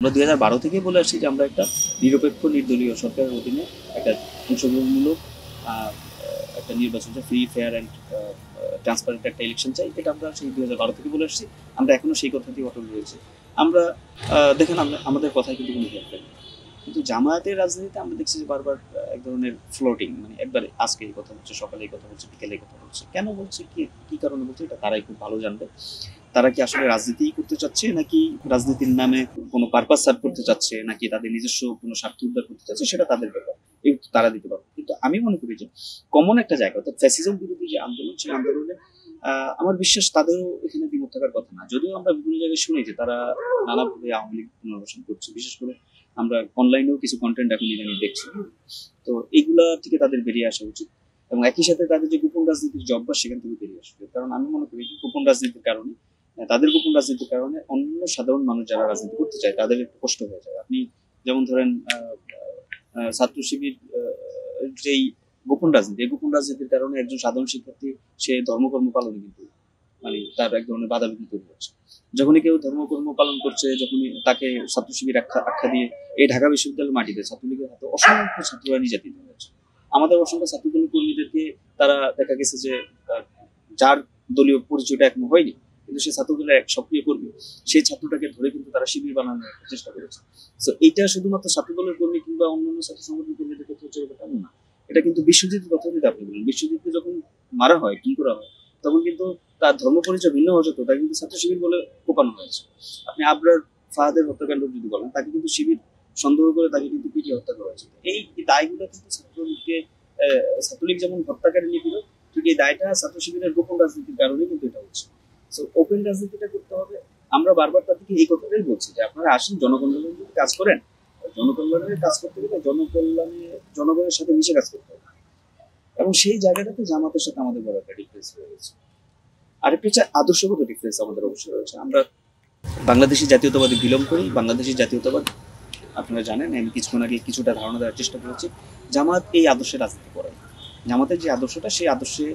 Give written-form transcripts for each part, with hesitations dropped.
আমরা 2012 থেকেই বলে আসছি যে আমরা একটা নিরপেক্ষ নির্দলীয় সরকারের অধীনে একটা অংশগ্রহণমূলক একটা নির্বাচন চাই, ফ্রি ফেয়ার অ্যান্ড ট্রান্সপারেন্ট একটা ইলেকশন চাই। এটা আমরা সেই 2012 থেকে বলে আসছি। আমরা এখনো সেই কথাটি অটল রয়েছে। আমরা দেখেন আমাদের কথায় কিন্তু কোনো হেল্প নেই। কিন্তু জামায়াতের রাজনীতিতে আমরা দেখছি যে বারবার এক ধরনের ফ্লোটিং, মানে একবারে আজকে এই কথা বলছে, সকালে এই কথা বলছে, বিকেলে এই কথা বলছে। কেন বলছে, কি কারণে বলছে, এটা তারাই খুব ভালো জানবে। তারা কি আসলে রাজনীতিই করতে চাচ্ছে, নাকি রাজনীতির নামে কোনো পারপাস সার্ভ করতে চাচ্ছে, নাকি তাদের নিজস্ব কোনো স্বার্থ উদ্ধার করতে চাচ্ছে, সেটা তাদের ব্যাপার। এই উত্তর তারা দিতে পারবে। কিন্তু আমি মনে করি যে কমন একটা জায়গা, অর্থাৎ ফ্যাসিজম বিরোধী যে আন্দোলন, সেই আন্দোলনে আমার বিশ্বাস তাদেরও এখানে দ্বিমত থাকার কথা না। যদিও আমরা বিভিন্ন জায়গায় শুনি যে তারা নানাভাবে আওয়ামী লীগ পুনর্বাসন করছে, বিশেষ করে আমরা অনলাইনেও কিছু কন্টেন্ট এখন ইদানিং দেখছি। তো এইগুলা থেকে তাদের বেরিয়ে আসা উচিত, এবং একই সাথে তাদের যে গোপন রাজনীতির জব্বা, সেখান থেকে বেরিয়ে আসবে। কারণ আমি মনে করি যে গোপন রাজনীতির কারণে, তাদের গোপন রাজনীতির কারণে অন্য সাধারণ মানুষ যারা রাজনীতি করতে চায় তাদের একটু কষ্ট হয়ে যায়। আপনি যেমন ধরেন ছাত্র শিবির যেই গোপন রাজনীতি, এই গোপন রাজনীতির কারণে একজন সাধারণ শিক্ষার্থী সে ধর্মকর্ম পালনে কিন্তু মানে তার এক ধরনের বাধা বিঘ্ন তৈরি হচ্ছে। যখনই কেউ ধর্মকর্ম পালন করছে, যখনই তাকে ছাত্র শিবির আখ্যা দিয়ে এই ঢাকা বিশ্ববিদ্যালয়ের মাটিতে ছাত্রলীগের হাতে অসংখ্য ছাত্ররা নির্যাতিত হয়েছে। আমাদের অসংখ্য ছাত্রদলীয় কর্মীদেরকে তারা দেখা গেছে যে যার দলীয় পরিচয়টা এখনো হয়নি, কিন্তু সেই ছাত্রদলের এক সক্রিয় কর্মী, সেই ছাত্রটাকে ধরে কিন্তু তারা শিবির বানানোর চেষ্টা করেছে। তো এইটা শুধুমাত্র ছাত্রদলের কর্মী কিংবা অন্যান্য ছাত্র সংগঠনের কর্মীদের ক্ষেত্রে হচ্ছে ব্যাপারটা না। এটা কিন্তু বিশ্বজিতের কথা যদি আপনি বলেন, বিশ্বজিৎকে যখন মারা হয়, কি করা হয়, তখন কিন্তু তার ধর্ম পরিচয় ভিন্ন হওয়া সত্ত্বেও তাকে কিন্তু ছাত্র শিবির বলে কোপানো হয়েছে। আপনি আবরার ফাহাদের হত্যাকাণ্ড যদি বলেন, তাকে কিন্তু শিবির সন্দেহ করে তাকে কিন্তু পিটিয়ে হত্যা করা হয়েছে। এই দায়গুলো কিন্তু ছাত্রলীগকে, ছাত্রলীগ যেমন হত্যাকারী নিপীড়ক, ঠিক এই দায়টা ছাত্র শিবিরের গোপন রাজনীতির কারণে কিন্তু এটা হচ্ছে। সো ওপেন রাজনীতিটা করতে হবে। আমরা বারবার তাদেরকে এই কথাটাই বলছি যে আপনারা আসেন, জনকল্যাণের জন্য কাজ করেন। জনকল্যাণের কাজ করতে গেলে জনগণের সাথে মিশে কাজ করতে হবে, এবং সেই জায়গাটাতে জামাতের সাথে আমাদের বড় একটা ডিফারেন্স হয়ে গেছে। আরেকটা হচ্ছে আদর্শগত ডিফারেন্স আমাদের অবশ্যই রয়েছে। আমরা বাংলাদেশি জাতীয়তাবাদী বিলং করি। বাংলাদেশি জাতীয়তাবাদ আপনারা জানেন, আমি কিছুক্ষণ আগে কিছুটা ধারণা দেওয়ার চেষ্টা করেছি। জামাত এই আদর্শে রাজনীতি করে। জামাতের যে আদর্শটা, সেই আদর্শে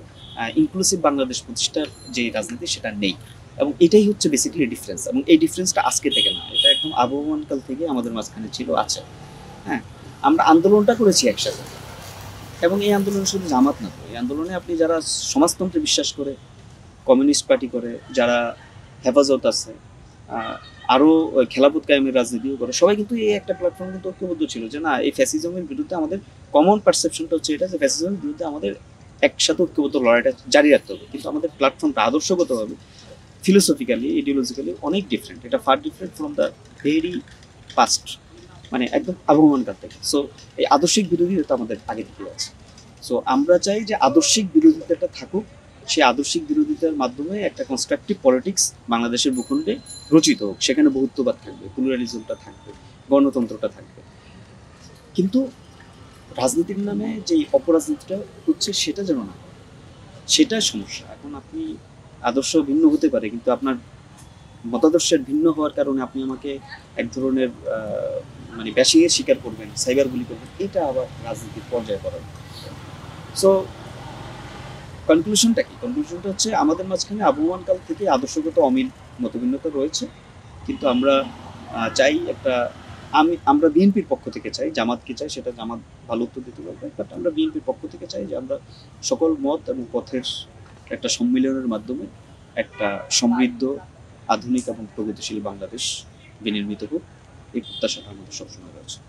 ইনক্লুসিভ বাংলাদেশ প্রতিষ্ঠার যে রাজনীতি, সেটা নেই। এবং এটাই হচ্ছে বেসিক্যালি ডিফারেন্স, এবং এই ডিফারেন্সটা আজকে থেকে না, এটা একদম আবহমানকাল থেকে আমাদের মাঝখানে ছিল, আছে। হ্যাঁ, আমরা আন্দোলনটা করেছি একসাথে, এবং এই আন্দোলনে শুধু জামাত না, এই আন্দোলনে আপনি যারা সমাজতন্ত্রে বিশ্বাস করে, কমিউনিস্ট পার্টি করে, যারা হেফাজত আছে, আরও খেলাফত কায়েমের রাজনীতিও করে, সবাই কিন্তু এই একটা প্ল্যাটফর্ম কিন্তু ঐক্যবদ্ধ ছিল যে না, এই ফ্যাসিজমের বিরুদ্ধে আমাদের কমন পারসেপশনটা হচ্ছে এটা, যে ফ্যাসিজমের বিরুদ্ধে আমাদের একসাথে ঐক্যবদ্ধ লড়াইটা জারি রাখতে হবে। কিন্তু আমাদের প্ল্যাটফর্মটা আদর্শগতভাবে, ফিলোসফিক্যালি, ইডিওলজিক্যালি অনেক ডিফারেন্ট। এটা far different from the very past, মানে একদম আবহমানকাল থেকে। সো এই আদর্শিক বিরোধিতা আমাদের আগে থেকে আছে। সো আমরা চাই যে আদর্শিক বিরোধিতাটা থাকুক, সেই আদর্শিক বিরোধিতার মাধ্যমে একটা কনস্ট্রাকটিভ পলিটিক্স বাংলাদেশের ভূখণ্ডে রচিত হোক। সেখানে বহুত্ববাদ থাকবে, প্লুরালিজমটা থাকবে, গণতন্ত্রটা থাকবে। কিন্তু রাজনীতির নামে যে অপরাজনীতিটা হচ্ছে, সেটা যেন না, সেটাই সমস্যা। এখন আপনি আদর্শ ভিন্ন হতে পারে, কিন্তু আপনার মতাদর্শের ভিন্ন হওয়ার কারণে আপনি আমাকে এক ধরনের মানে ব্যাশিংয়ের শিকার করবেন, সাইবার গুলি করবেন, এটা আবার রাজনীতির পর্যায়ে পড়ার। সো কনক্লুশনটা কি? কনক্লুশনটা হচ্ছে আমাদের মাঝখানে আবহমানকাল থেকে আদর্শগত অমিল, মতভিন্নতা রয়েছে। কিন্তু আমরা চাই একটা, আমরা বিএনপির পক্ষ থেকে চাই, জামাতকে চাই, সেটা জামাত ভালো উত্তর দিতে পারবে, বাট আমরা বিএনপির পক্ষ থেকে চাই যে আমরা সকল মত এবং পথের একটা সম্মিলনের মাধ্যমে একটা সমৃদ্ধ, আধুনিক এবং প্রগতিশীল বাংলাদেশ বিনির্মিত হোক। এই প্রত্যাশাটা আমাদের সবসময় রয়েছে।